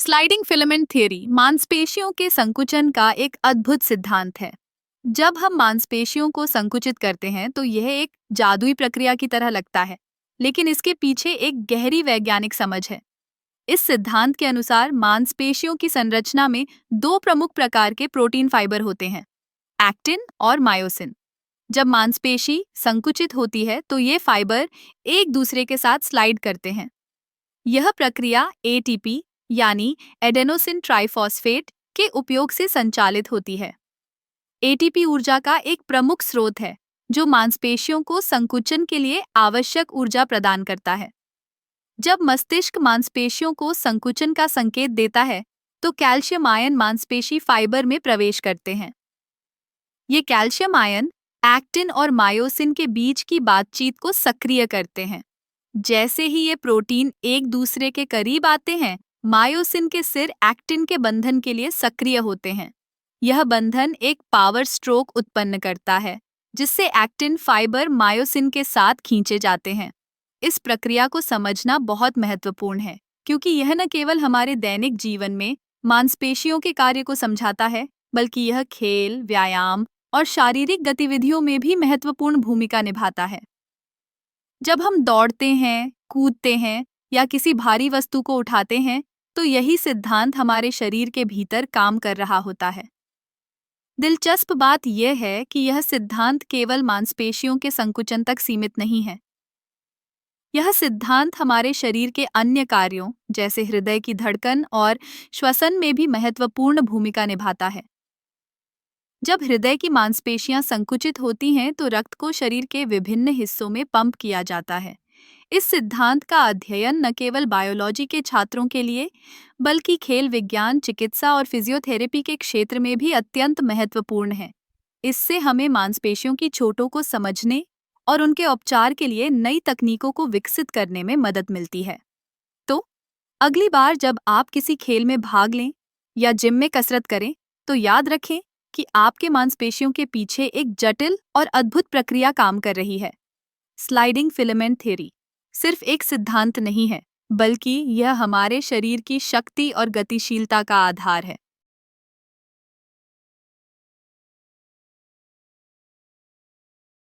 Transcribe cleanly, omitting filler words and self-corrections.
Sliding filament theory मांसपेशियों के संकुचन का एक अद्भुत सिद्धांत है। जब हम मांसपेशियों को संकुचित करते हैं तो यह एक जादुई प्रक्रिया की तरह लगता है, लेकिन इसके पीछे एक गहरी वैज्ञानिक समझ है। इस सिद्धांत के अनुसार मांसपेशियों की संरचना में दो प्रमुख प्रकार के प्रोटीन फाइबर होते हैं, एक्टिन और मायोसिन। जब मांसपेशी संकुचित होती है तो ये फाइबर एक दूसरे के साथ स्लाइड करते हैं। यह प्रक्रिया एटीपी यानी एडेनोसिन ट्राइफॉस्फेट के उपयोग से संचालित होती है। एटीपी ऊर्जा का एक प्रमुख स्रोत है जो मांसपेशियों को संकुचन के लिए आवश्यक ऊर्जा प्रदान करता है। जब मस्तिष्क मांसपेशियों को संकुचन का संकेत देता है तो कैल्शियम आयन मांसपेशी फाइबर में प्रवेश करते हैं। ये कैल्शियम आयन एक्टिन और मायोसिन के बीच की बातचीत को सक्रिय करते हैं। जैसे ही ये प्रोटीन एक दूसरे के करीब आते हैं, मायोसिन के सिर एक्टिन के बंधन के लिए सक्रिय होते हैं। यह बंधन एक पावर स्ट्रोक उत्पन्न करता है, जिससे एक्टिन फाइबर मायोसिन के साथ खींचे जाते हैं। इस प्रक्रिया को समझना बहुत महत्वपूर्ण है, क्योंकि यह न केवल हमारे दैनिक जीवन में मांसपेशियों के कार्य को समझाता है, बल्कि यह खेल, व्यायाम और शारीरिक गतिविधियों में भी महत्वपूर्ण भूमिका निभाता है। जब हम दौड़ते हैं, कूदते हैं या किसी भारी वस्तु को उठाते हैं, तो यही सिद्धांत हमारे शरीर के भीतर काम कर रहा होता है। दिलचस्प बात यह है कि यह सिद्धांत केवल मांसपेशियों के संकुचन तक सीमित नहीं है। यह सिद्धांत हमारे शरीर के अन्य कार्यों, जैसे हृदय की धड़कन और श्वसन में भी महत्वपूर्ण भूमिका निभाता है। जब हृदय की मांसपेशियां संकुचित होती हैं तो रक्त को शरीर के विभिन्न हिस्सों में पंप किया जाता है। इस सिद्धांत का अध्ययन न केवल बायोलॉजी के छात्रों के लिए, बल्कि खेल विज्ञान, चिकित्सा और फिजियोथेरेपी के क्षेत्र में भी अत्यंत महत्वपूर्ण है। इससे हमें मांसपेशियों की चोटों को समझने और उनके उपचार के लिए नई तकनीकों को विकसित करने में मदद मिलती है। तो अगली बार जब आप किसी खेल में भाग लें या जिम में कसरत करें, तो याद रखें कि आपके मांसपेशियों के पीछे एक जटिल और अद्भुत प्रक्रिया काम कर रही है। स्लाइडिंग फिलामेंट थ्योरी सिर्फ एक सिद्धांत नहीं है, बल्कि यह हमारे शरीर की शक्ति और गतिशीलता का आधार है।